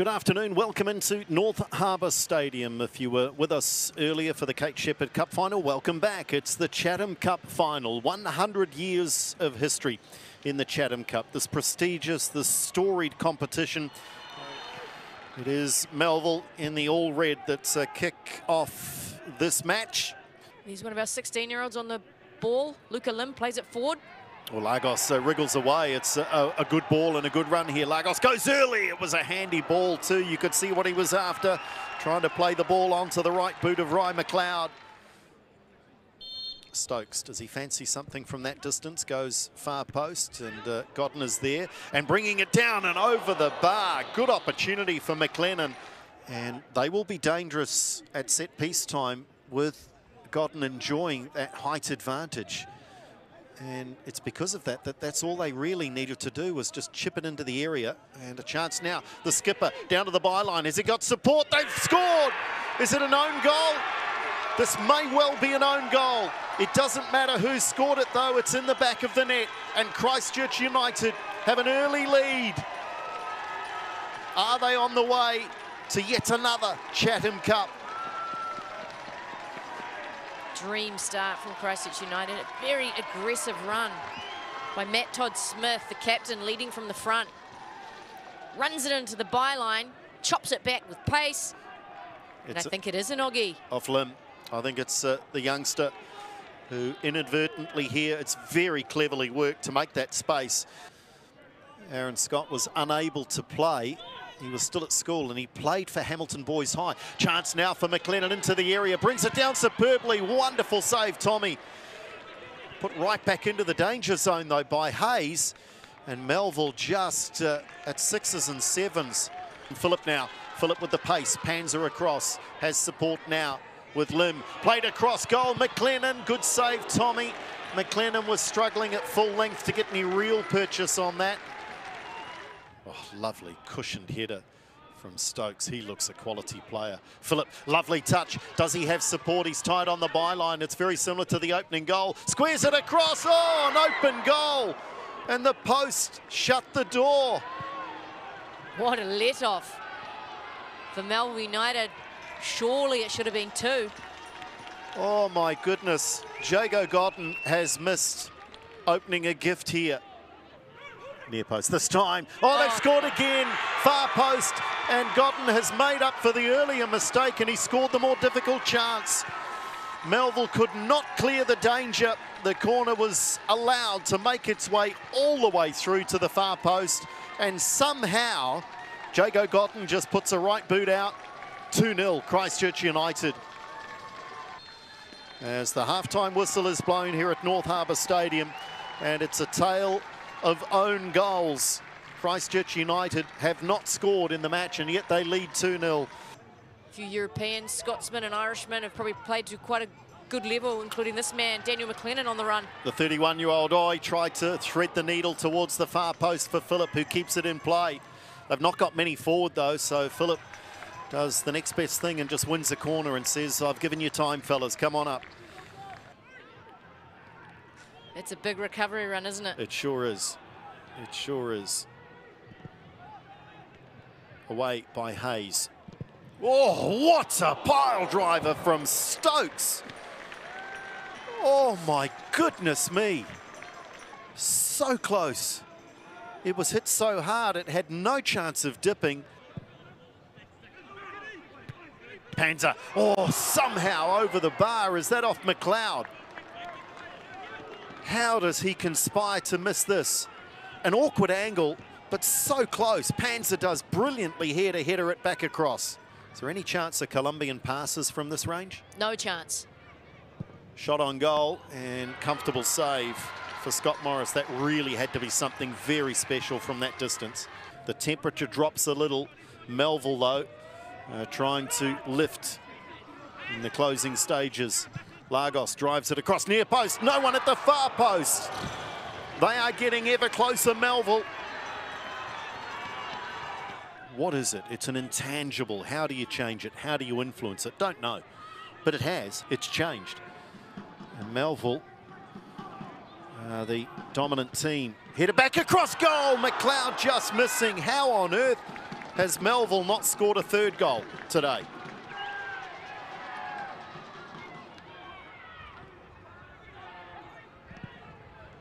Good afternoon, welcome into North Harbour Stadium. If you were with us earlier for the Kate Shepherd Cup final, welcome back. It's the Chatham Cup final, 100 years of history in the Chatham Cup. This prestigious, this storied competition. It is Melville in the all red that's a kick off this match. He's one of our 16-year-olds on the ball. Luca Lim plays it forward. Well, Lagos wriggles away. It's a good ball and a good run here. Lagos goes early. It was a handy ball too. You could see what he was after, trying to play the ball onto the right boot of Ryan McLeod. Stokes, does he fancy something from that distance? Goes far post, and Godden is there and bringing it down and over the bar. Good opportunity for McLennan, and they will be dangerous at set piece time with Godden enjoying that height advantage. And it's because of that's all they really needed to do, was just chip it into the area. And a chance now. The skipper down to the byline. Has he got support? They've scored! Is it an own goal? This may well be an own goal. It doesn't matter who scored it though. It's in the back of the net. And Christchurch United have an early lead. Are they on the way to yet another Chatham Cup? Dream start from Christchurch United. A very aggressive run by Matt Todd-Smith, the captain, leading from the front. Runs it into the byline, chops it back with pace. And I think it is an Oggy. Off limb. I think it's the youngster who inadvertently here, it's very cleverly worked to make that space. Aaron Scott was unable to play. He was still at school and he played for Hamilton Boys High. Chance now for McLennan into the area. Brings it down superbly. Wonderful save, Tommy. Put right back into the danger zone, though, by Hayes. And Melville just at sixes and sevens. And Phillip now. Phillip with the pace. Panzer across. Has support now with Lim. Played across goal. McLennan. Good save, Tommy. McLennan was struggling at full length to get any real purchase on that. Oh, lovely cushioned header from Stokes. He looks a quality player. Phillip, lovely touch. Does he have support? He's tied on the byline. It's very similar to the opening goal. Squares it across. Oh, an open goal. And the post shut the door. What a let-off for Melville United. Surely it should have been two. Oh, my goodness. Jago Godden has missed opening a gift here. Near post this time. Oh, they've scored again. Far post. And Godden has made up for the earlier mistake and he scored the more difficult chance. Melville could not clear the danger. The corner was allowed to make its way all the way through to the far post. And somehow, Jago Godden just puts a right boot out. 2-0, Christchurch United. As the halftime whistle is blown here at North Harbour Stadium. And it's a tale of own goals. Christchurch United have not scored in the match and yet they lead 2-0. A few Europeans, Scotsmen and Irishmen have probably played to quite a good level, including this man, Daniel McLennan, on the run. The 31-year-old Oi tried to thread the needle towards the far post for Phillip, who keeps it in play. They've not got many forward though, so Phillip does the next best thing and just wins the corner and says, I've given you time, fellas, come on up. It's a big recovery run, isn't it? It sure is. It sure is. Away by Hayes. Oh, what a pile driver from Stokes. Oh, my goodness me. So close. It was hit so hard, it had no chance of dipping. Panzer. Oh, somehow over the bar. Is that off McLeod? How does he conspire to miss this? An awkward angle, but so close. Panzer does brilliantly here to header it back across. Is there any chance of Colombian passes from this range? No chance. Shot on goal and comfortable save for Scott Morris. That really had to be something very special from that distance. The temperature drops a little. Melville, though, trying to lift in the closing stages. Lagos drives it across near post. No one at the far post. They are getting ever closer, Melville. What is it? It's an intangible. How do you change it? How do you influence it? Don't know. But it has. It's changed. And Melville, the dominant team, hit it back across goal. McLeod just missing. How on earth has Melville not scored a third goal today.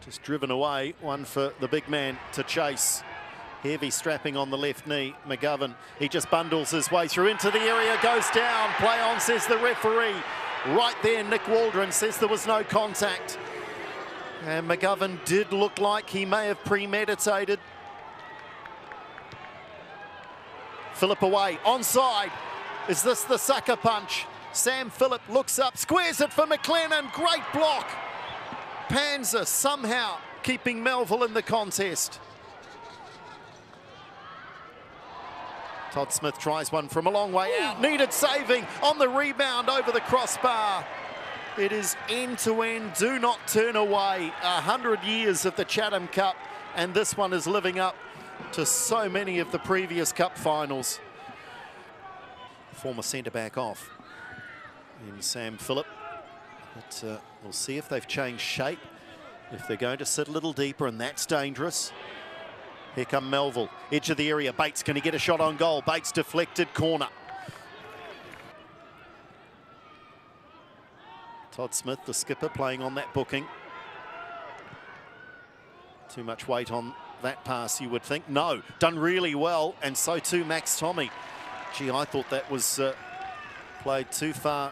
Just driven away, one for the big man to chase. Heavy strapping on the left knee. McGovern, he just bundles his way through into the area, goes down. Play on, says the referee. Right there, Nick Waldron says there was no contact. And McGovern did look like he may have premeditated. Phillip away, onside. Is this the sucker punch? Sam Phillip looks up, squares it for McLennan. Great block. Panza somehow keeping Melville in the contest. Todd Smith tries one from a long way out. Needed saving on the rebound over the crossbar. It is end-to-end, do not turn away. 100 years of the Chatham Cup, and this one is living up to so many of the previous cup finals. Former centre-back off in Sam Phillip. But we'll see if they've changed shape, if they're going to sit a little deeper, and that's dangerous. Here come Melville, edge of the area. Bates, can he get a shot on goal? Bates deflected, corner. Todd Smith, the skipper, playing on that booking. Too much weight on that pass, you would think. No, done really well, and so too Max Tommy. Gee, I thought that was played too far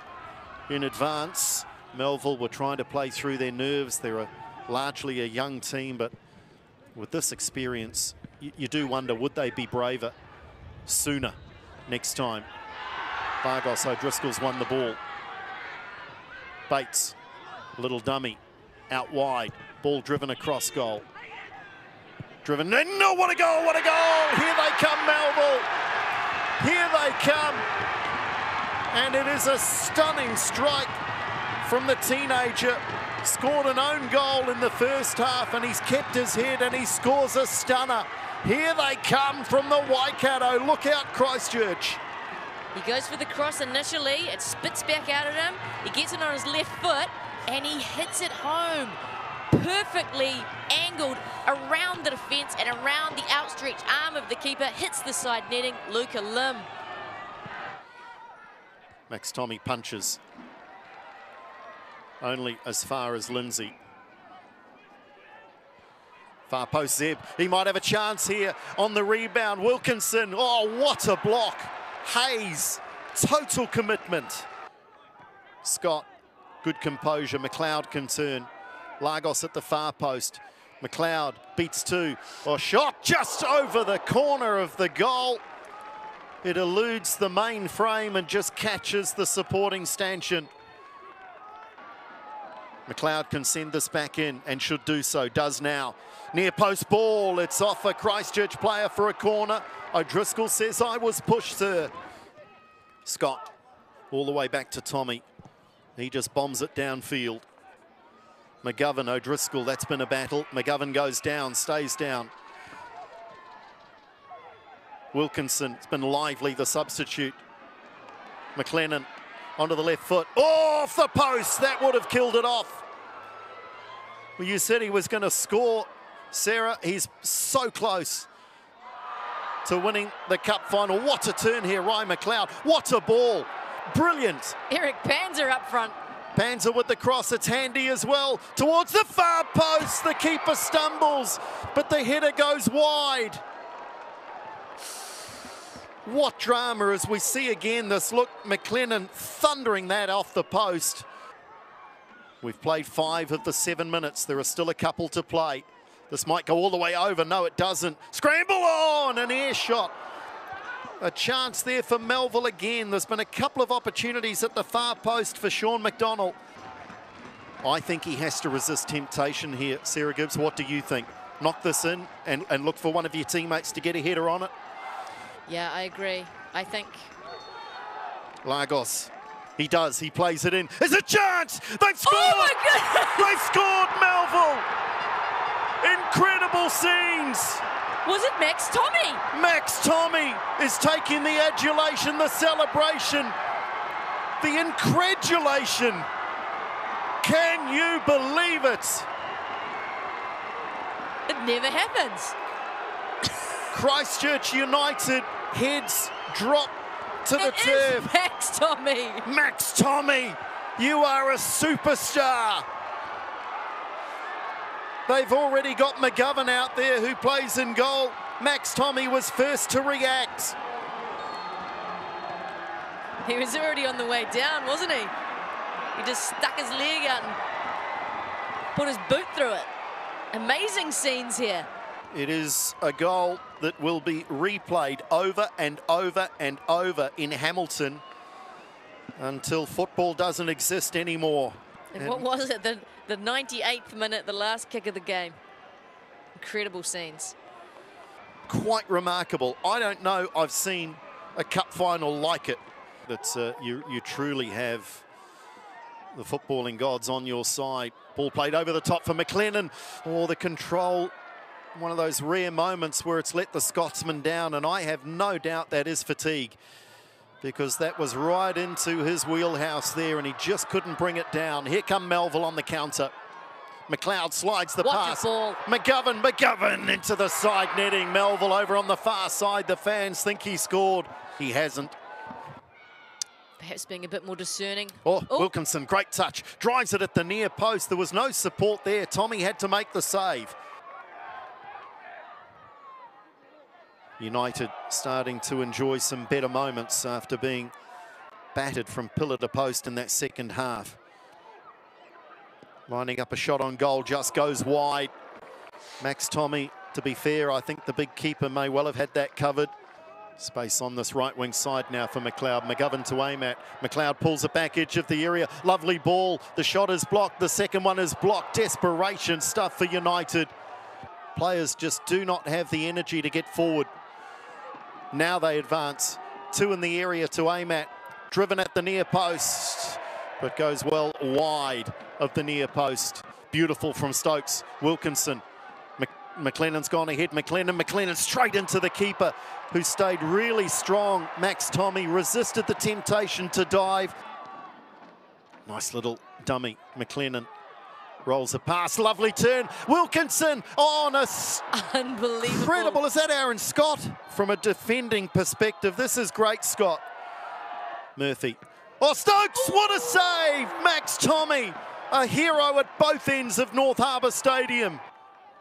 in advance. Melville were trying to play through their nerves. They're largely a young team, but with this experience, you do wonder, would they be braver sooner next time? Vargos O'Driscoll's won the ball. Bates, little dummy, out wide. Ball driven across goal. Driven, no, what a goal, what a goal! Here they come, Melville. Here they come. And it is a stunning strike from the teenager. Scored an own goal in the first half, and he's kept his head, and he scores a stunner. Here they come from the Waikato. Look out, Christchurch. He goes for the cross initially. It spits back out at him. He gets it on his left foot, and he hits it home. Perfectly angled around the defence and around the outstretched arm of the keeper. Hits the side netting, Luca Lim. Max Tommy punches. Only as far as Lindsay. Far post Zeb. He might have a chance here on the rebound. Wilkinson. Oh, what a block. Hayes. Total commitment. Scott. Good composure. McLeod can turn. Lagos at the far post. McLeod beats two. Oh, shot just over the corner of the goal. It eludes the main frame and just catches the supporting stanchion. McLeod can send this back in and should do so, does now. Near post ball, it's off a Christchurch player for a corner. O'Driscoll says, I was pushed, sir. Scott, all the way back to Tommy. He just bombs it downfield. McGovern, O'Driscoll, that's been a battle. McGovern goes down, stays down. Wilkinson, it's been lively, the substitute. McLennan onto the left foot. Oh, off the post, that would have killed it off. Well, you said he was going to score, Sarah. He's so close to winning the cup final. What a turn here, Ryan McLeod. What a ball. Brilliant. Eric Panza up front. Panza with the cross, it's handy as well. Towards the far post, the keeper stumbles, but the header goes wide. What drama as we see again this look, McLennan thundering that off the post. We've played 5 of the 7 minutes. There are still a couple to play. This might go all the way over. No, it doesn't. Scramble on, an air shot. A chance there for Melville again. There's been a couple of opportunities at the far post for Sean McDonald. I think he has to resist temptation here. Sarah Gibbs, what do you think? Knock this in and look for one of your teammates to get a header on it? Yeah, I agree. I think... Lagos. He does. He plays it in. There's a chance! They've scored! Oh my goodness! They've scored, Melville! Incredible scenes! Was it Max Tommy? Max Tommy is taking the adulation, the celebration, the incredulation. Can you believe it? It never happens. Christchurch United Heads drop to the It turf. is Max Tommy. Max Tommy, you are a superstar. They've already got McGovern out there who plays in goal. Max Tommy was first to react. He was already on the way down, wasn't he? He just stuck his leg out and put his boot through it. Amazing scenes here. It is a goal that will be replayed over and over and over in Hamilton until football doesn't exist anymore. And what was it? The 98th minute, the last kick of the game. Incredible scenes. Quite remarkable. I don't know I've seen a cup final like it. That you truly have the footballing gods on your side. Ball played over the top for McLennan. Oh, the control. One of those rare moments where it's let the Scotsman down, and I have no doubt that is fatigue, because that was right into his wheelhouse there and he just couldn't bring it down. Here come Melville on the counter. McLeod slides the pass. Ball. McGovern into the side netting. Melville over on the far side. The fans think he scored. He hasn't. Perhaps being a bit more discerning. Oh, Wilkinson, great touch. Drives it at the near post. There was no support there. Tommy had to make the save. United starting to enjoy some better moments after being battered from pillar to post in that second half. Lining up a shot on goal, just goes wide. Max Tommy, to be fair, I think the big keeper may well have had that covered. Space on this right wing side now for McLeod. McGovern to aim at. McLeod pulls it back edge of the area. Lovely ball. The shot is blocked. The second one is blocked. Desperation stuff for United. Players just do not have the energy to get forward. Now they advance. Two in the area to aim at. Driven at the near post, but goes well wide of the near post. Beautiful from Stokes. Wilkinson. McLennan's gone ahead. McLennan straight into the keeper, who stayed really strong. Max Tommy resisted the temptation to dive. Nice little dummy. McLennan rolls a pass. Lovely turn. Wilkinson on a... Unbelievable. Incredible. Is that Aaron Scott? From a defending perspective, this is great, Scott. Murphy. Oh, Stokes, what a save! Max Tommy, a hero at both ends of North Harbour Stadium.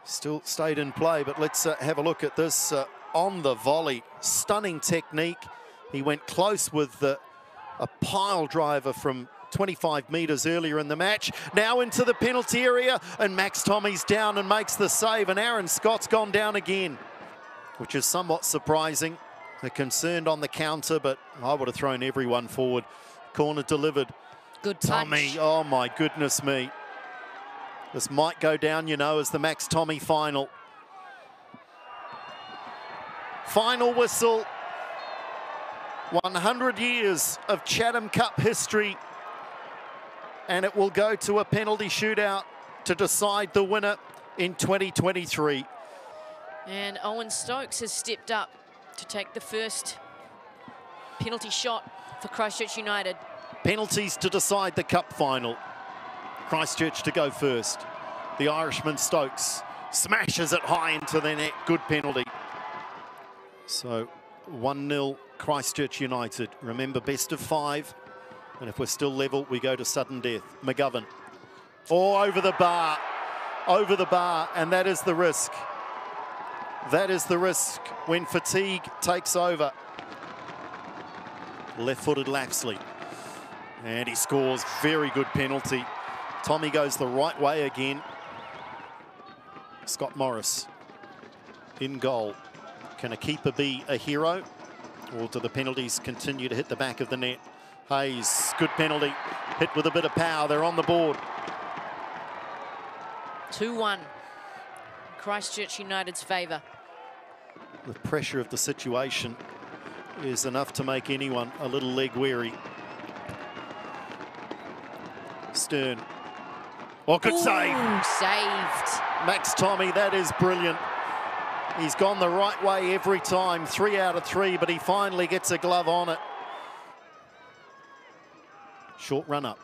Still stayed in play, but let's have a look at this on the volley. Stunning technique. He went close with a pile driver from 25 metres earlier in the match. Now into the penalty area, and Max Tommy's down and makes the save, and Aaron Scott's gone down again, which is somewhat surprising. They're concerned on the counter, but I would have thrown everyone forward. Corner delivered. Good Tommy, punch. oh my goodness me. This might go down, you know, as the Max Tommy final. Final whistle. 100 years of Chatham Cup history. And it will go to a penalty shootout to decide the winner in 2023. And Owen Stokes has stepped up to take the first penalty shot for Christchurch United. Penalties to decide the cup final. Christchurch to go first. The Irishman Stokes smashes it high into the net. Good penalty. So 1-0 Christchurch United. Remember, best of 5. And if we're still level, we go to sudden death. McGovern. Oh, over the bar. Over the bar. And that is the risk. That is the risk when fatigue takes over. Left-footed Lapsley. And he scores. Very good penalty. Tommy goes the right way again. Scott Morris in goal. Can a keeper be a hero? Or do the penalties continue to hit the back of the net? Hayes, good penalty. Hit with a bit of power. They're on the board. 2-1. Christchurch United's favour. The pressure of the situation is enough to make anyone a little leg weary. Stern. Oh, good save. Saved. Max Tommy, that is brilliant. He's gone the right way every time. 3 out of 3, but he finally gets a glove on it. Short run up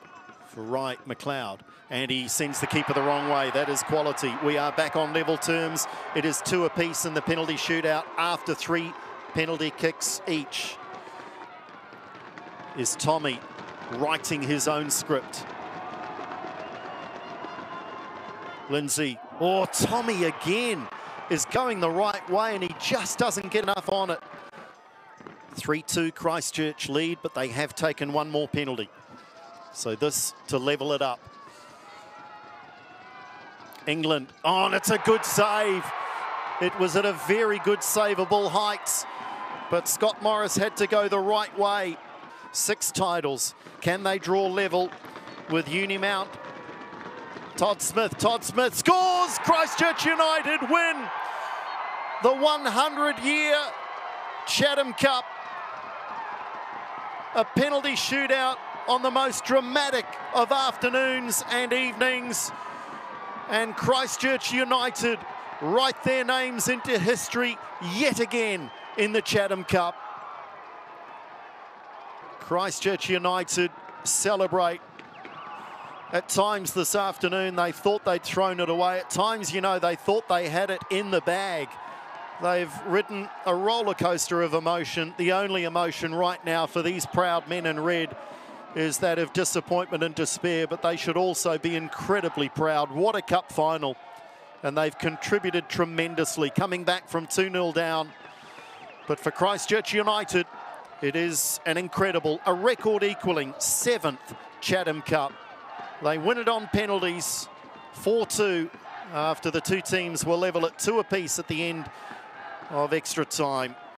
for Wright McLeod. And he sends the keeper the wrong way. That is quality. We are back on level terms. It is 2 apiece in the penalty shootout after 3 penalty kicks each. Is Tommy writing his own script? Lindsay, oh, Tommy again is going the right way and he just doesn't get enough on it. 3-2 Christchurch lead, but they have taken one more penalty. So this to level it up. England, oh, and it's a good save. It was at a very good savable height, but Scott Morris had to go the right way. 6 titles. Can they draw level with Unimount? Todd Smith scores! Christchurch United win the 100-year Chatham Cup. A penalty shootout on the most dramatic of afternoons and evenings. And Christchurch United write their names into history yet again in the Chatham Cup. Christchurch United celebrate. At times this afternoon, they thought they'd thrown it away. At times, you know, they thought they had it in the bag. They've ridden a roller coaster of emotion. The only emotion right now for these proud men in red is that of disappointment and despair, but they should also be incredibly proud. What a cup final. And they've contributed tremendously, coming back from 2-0 down. But for Christchurch United, it is an incredible, a record-equaling 7th Chatham Cup. They win it on penalties, 4-2, after the two teams were level at 2 apiece at the end of extra time.